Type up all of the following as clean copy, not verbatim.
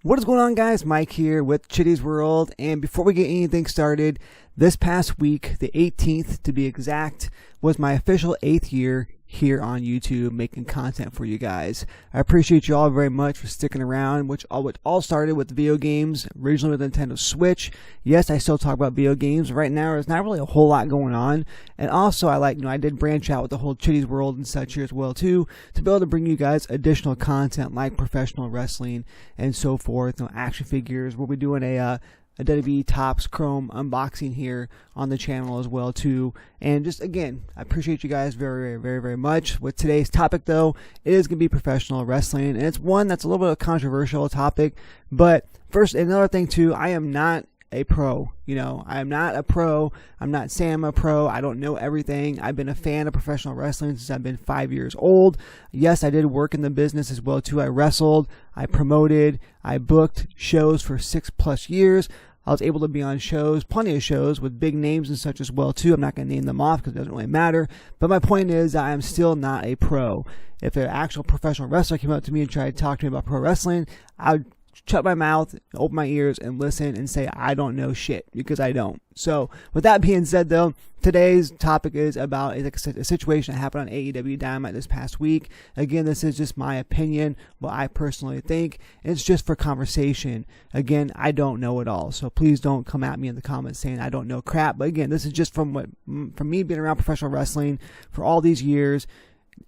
What is going on, guys? Mike here with Chitty's World, and before we get anything started, this past week, the 18th to be exact, was my official 8th year here on YouTube making content for you guys. I appreciate you all very much for sticking around, which all started with video games, originally with Nintendo Switch. Yes, I still talk about video games. Right now, there's not really a whole lot going on, and also I did branch out with the whole Chitty's World and such here as well too, to be able to bring you guys additional content like professional wrestling and so forth, action figures. We'll be doing a WWE Topps Chrome unboxing here on the channel as well too. And just again, I appreciate you guys very, very, very much. With today's topic though, it is going to be professional wrestling, and it's one that's a little bit of a controversial topic. But first, another thing too, I am not a pro. I am not a pro. I'm not saying I'm a pro. I don't know everything. I've been a fan of professional wrestling since I've been 5 years old. Yes, I did work in the business as well too. I wrestled, I promoted, I booked shows for 6+ years. I was able to be on shows, plenty of shows with big names and such as well too. I'm not going to name them off because it doesn't really matter. But my point is, I am still not a pro. If an actual professional wrestler came up to me and tried to talk to me about pro wrestling, I would shut my mouth, open my ears, and listen and say I don't know shit, because I don't. So with that being said though, today's topic is about a situation that happened on AEW Dynamite this past week. Again, this is just my opinion, what I personally think. It's just for conversation. Again, I don't know it all, so please don't come at me in the comments saying I don't know crap. But again, this is just from me being around professional wrestling for all these years.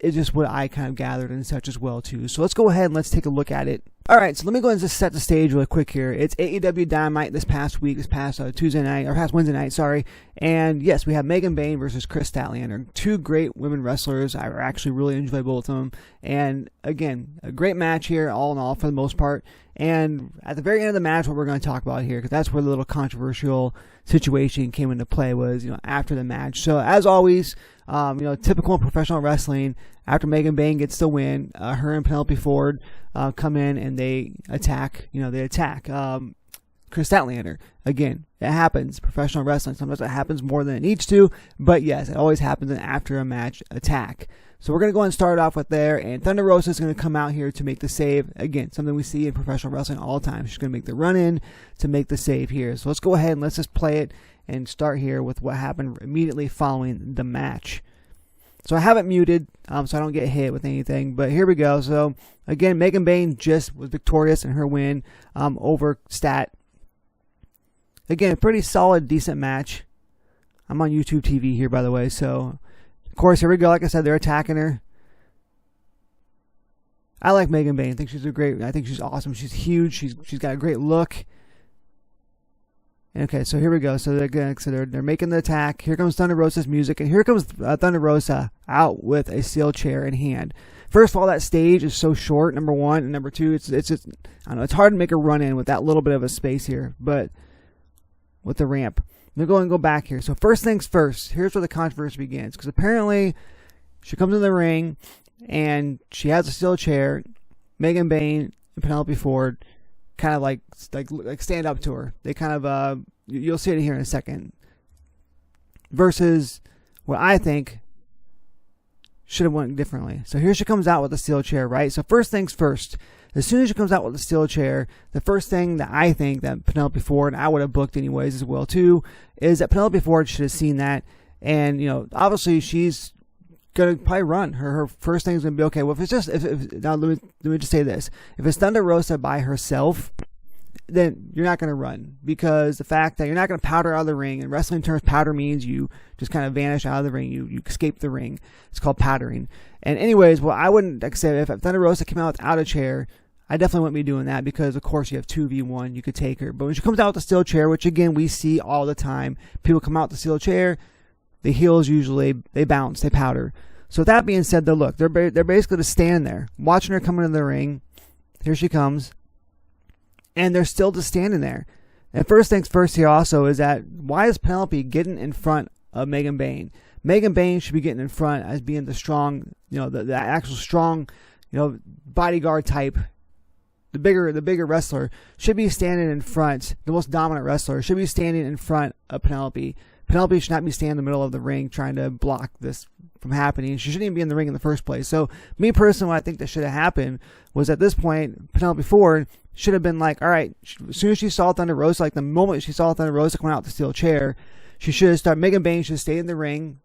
It's just what I kind of gathered and such as well too. So let's go ahead and let's take a look at it. Alright, so let me go ahead and just set the stage really quick here. It's AEW Dynamite this past week, this past Wednesday night, sorry. And yes, we have Megan Bayne versus Kris Statlander. Two great women wrestlers. I actually really enjoy both of them. And again, a great match here, all in all, for the most part. And at the very end of the match, what we're going to talk about here, because that's where the little controversial situation came into play, was after the match. So as always, typical professional wrestling, after Megan Bayne gets the win, her and Penelope Ford come in and they attack. Kris Statlander. Again, it happens. Professional wrestling. Sometimes it happens more than it needs to, but yes, it always happens after a match attack. So we're going to go and start off with there, and Thunder Rosa is going to come out here to make the save. Again, something we see in professional wrestling all the time. She's going to make the run-in to make the save here. So let's go ahead and let's just play it and start here with what happened immediately following the match. So I have it muted so I don't get hit with anything, but here we go. So again, Megan Bayne just was victorious in her win over Stat. Again, a pretty solid, decent match. I'm on YouTube TV here, by the way, so of course, here we go. Like I said, they're attacking her. I like Megan Bayne. I think she's awesome. She's huge. She's got a great look. Okay, so here we go. So they're making the attack. Here comes Thunder Rosa's music, and here comes Thunder Rosa out with a steel chair in hand. First of all, that stage is so short. Number one, and number two, it's just, I don't know. It's hard to make a run in with that little bit of a space here, but with the ramp. We'll go and go back here. So first things first, here's where the controversy begins. Because apparently, she comes in the ring, and she has a steel chair. Megan Bayne and Penelope Ford kind of like stand up to her. They kind of, you'll see it here in a second. Versus what I think should have went differently. So here she comes out with a steel chair, right? So first things first. As soon as she comes out with the steel chair, the first thing that I think that Penelope Ford, and I would have booked anyways as well too, is that Penelope Ford should have seen that. And, obviously she's going to probably run. Her first thing is going to be, okay, well, if it's just, now let me just say this. If it's Thunder Rosa by herself, then you're not going to run, because the fact that you're not going to powder out of the ring, in wrestling terms, powder means you just kind of vanish out of the ring. You escape the ring. It's called powdering. And anyways, well, I wouldn't, like I said, if Thunder Rosa came out without a chair, I definitely wouldn't be doing that, because, of course, you have 2v1. You could take her. But when she comes out with the steel chair, which, again, we see all the time, people come out with the steel chair, the heels usually, they bounce, they powder. So with that being said, though, look, they're basically just standing there, watching her come into the ring. Here she comes. And they're still just standing there. And first things first here also is that, why is Penelope getting in front of Megan Bayne? Megan Bayne should be getting in front as being the strong, the actual strong, bodyguard type. The bigger wrestler should be standing in front. The most dominant wrestler should be standing in front of Penelope. Penelope should not be standing in the middle of the ring trying to block this from happening. She shouldn't even be in the ring in the first place. So me personally, what I think that should have happened was, at this point, Penelope Ford should have been like, all right, as soon as she saw Thunder Rosa, like the moment she saw Thunder Rosa coming out the steel chair, she should have started. Megan Bayne should have stayed in the ring,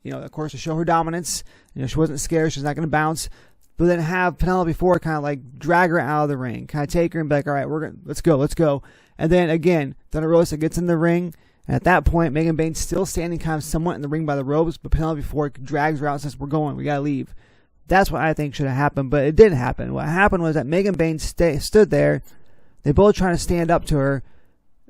of course, to show her dominance. She wasn't scared. She's not going to bounce. But then have Penelope Ford kind of like drag her out of the ring, kind of take her and be like, all right, let's go. And then again, Thunder Rosa gets in the ring. And at that point, Megan Bayne's still standing kind of somewhat in the ring by the ropes, but Penelope Ford drags her out and says, we're going, we got to leave. That's what I think should have happened, but it didn't happen. What happened was that Megan Bayne stood there. They both trying to stand up to her.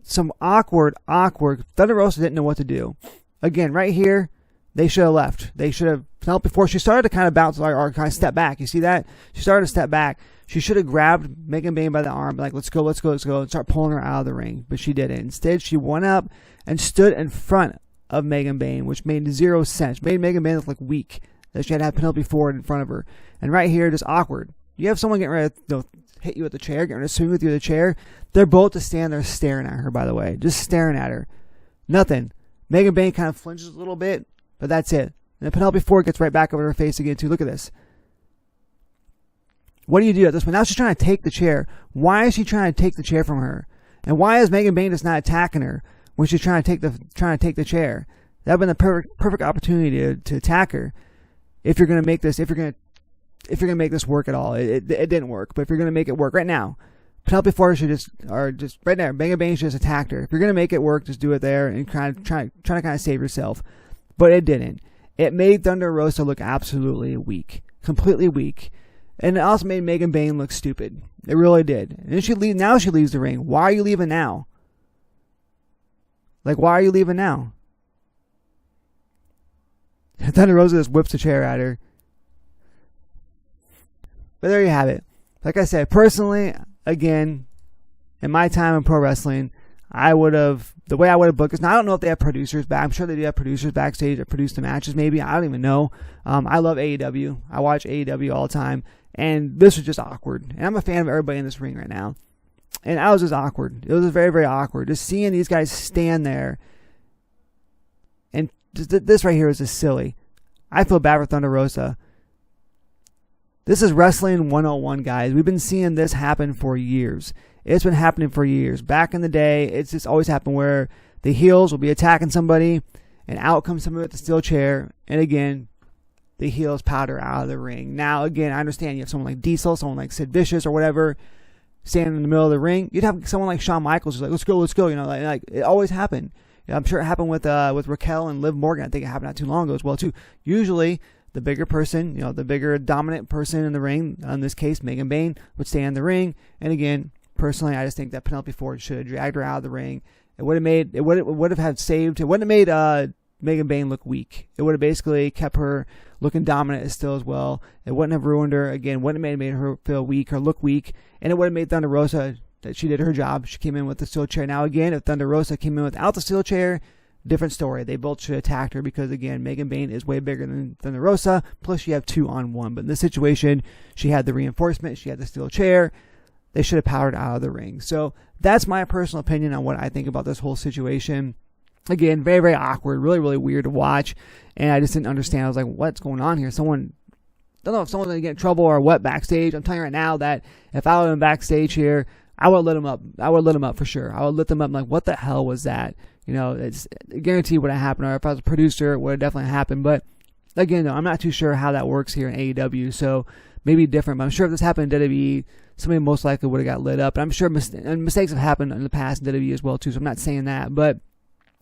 Some awkward. Thunder Rosa didn't know what to do. Again, right here, they should have left. They should have, Penelope Ford, she started to kind of bounce or kind of step back. You see that? She started to step back. She should have grabbed Megan Bayne by the arm, like, let's go, and start pulling her out of the ring. But she didn't. Instead, she went up and stood in front of Megan Bayne, which made zero sense. Made Megan Bayne look like weak. That she had to have Penelope Ford in front of her. And right here, just awkward. You have someone getting ready to hit you with the chair, getting ready to swing with you with the chair. They're both just standing there staring at her, by the way. Just staring at her. Nothing. Megan Bayne kind of flinches a little bit, but that's it. And then Penelope Ford gets right back over her face again, too. Look at this. What do you do at this point? Now she's trying to take the chair. Why is she trying to take the chair from her? And why is Megan Bayne just not attacking her when she's trying to take the chair? That would have been the perfect opportunity to attack her. If you're going to make this, if you're going to make this work at all, it didn't work. But if you're going to make it work right now, Penelope Ford should just right there. Megan Bayne should just attacked her. If you're going to make it work, just do it there and try to kind of save yourself. But it didn't. It made Thunder Rosa look absolutely weak, completely weak, and it also made Megan Bayne look stupid. It really did. And now she leaves the ring. Why are you leaving now? Like, why are you leaving now? Thunder Rosa just whips the chair at her. But there you have it. Like I said, personally, again, in my time in pro wrestling, the way I would have booked this. Now, I don't know if they have producers back. I'm sure they do have producers backstage that produce the matches, maybe. I don't even know. I love AEW. I watch AEW all the time. And this was just awkward. And I'm a fan of everybody in this ring right now. And I was just awkward. It was very, very awkward. Just seeing these guys stand there. And this right here is just silly. I feel bad for Thunder Rosa. This is Wrestling 101, guys. We've been seeing this happen for years. It's been happening for years. Back in the day, it's just always happened where the heels will be attacking somebody, and out comes somebody with the steel chair, and again, the heels powder out of the ring. Now, again, I understand you have someone like Diesel, someone like Sid Vicious or whatever, standing in the middle of the ring. You'd have someone like Shawn Michaels who's like, let's go, like it always happened. I'm sure it happened with Raquel and Liv Morgan. I think it happened not too long ago as well, too. Usually, the bigger person, the bigger dominant person in the ring, in this case, Megan Bayne, would stay in the ring. And again, personally, I just think that Penelope Ford should have dragged her out of the ring. It wouldn't have made Megan Bayne look weak. It would have basically kept her looking dominant still as well. It wouldn't have ruined her. Again, wouldn't have made her feel weak or look weak. And it would have made Thunder Rosa, that she did her job. She came in with the steel chair. Now again, if Thunder Rosa came in without the steel chair, different story. They both should have attacked her because, again, Megan Bayne is way bigger than Thunder Rosa. Plus, you have 2-on-1. But in this situation, she had the reinforcement. She had the steel chair. They should have powered out of the ring. So that's my personal opinion on what I think about this whole situation. Again, very, very awkward. Really, really weird to watch. And I just didn't understand. I was like, what's going on here? I don't know if someone's going to get in trouble or what backstage. I'm telling you right now that if I would have been backstage here, I would have lit them up. I would have lit them up for sure. I would have lit them up like, what the hell was that? It's guaranteed would have happened. Or if I was a producer, it would have definitely happened. But again, though, I'm not too sure how that works here in AEW. So maybe different. But I'm sure if this happened in WWE, somebody most likely would have got lit up. And I'm sure mistakes have happened in the past in WWE as well, too. So I'm not saying that. But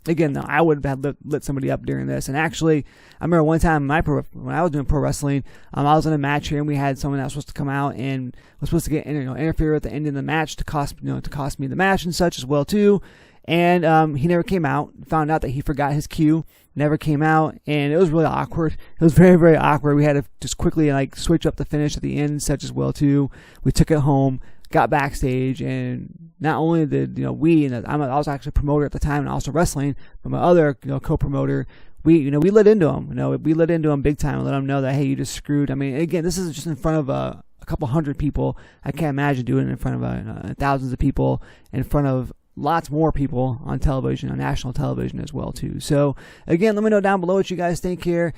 again, though, I would have lit somebody up during this. And actually, I remember one time when I was doing pro wrestling, I was in a match here, and we had someone that was supposed to come out and was supposed to get interfere with the end of the match to cost me the match and such as well too. And he never came out. Found out that he forgot his cue. Never came out, and it was really awkward. It was very, very awkward. We had to just quickly switch up the finish at the end and such as well too. We took it home. Got backstage, and not only did I was actually a promoter at the time and also wrestling, but my other co-promoter, we lit into him. We lit into him big time and let him know that, hey, you just screwed. I mean, again, this is just in front of a couple hundred people. I can't imagine doing it in front of thousands of people, in front of lots more people on television, on national television as well too. So again, let me know down below what you guys think here.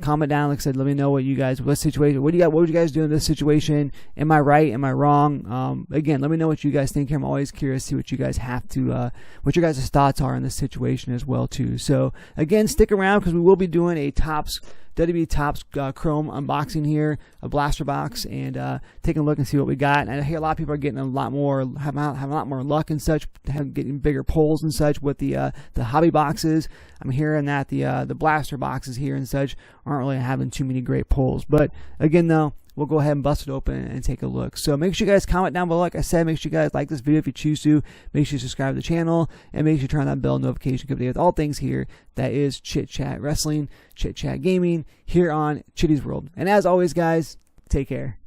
Comment down, like I said, let me know what situation, what would you guys do in this situation? Am I right? Am I wrong? Again, let me know what you guys think here. I'm always curious to see what you guys have to, what your guys' thoughts are in this situation as well too. So again, stick around because we will be doing a WWE Topps Chrome unboxing here, a blaster box, and taking a look and see what we got. And I hear a lot of people are getting a lot more, having a lot more luck and such, getting bigger pulls and such with the hobby boxes. I'm hearing that the blaster boxes here and such aren't really having too many great pulls. But again, though, we'll go ahead and bust it open and take a look. So make sure you guys comment down below. Like I said, make sure you guys like this video if you choose to. Make sure you subscribe to the channel, and make sure you turn on that bell notification to with all things here. That is Chit Chat Wrestling, Chit Chat Gaming here on Chitty's World. And as always, guys, take care.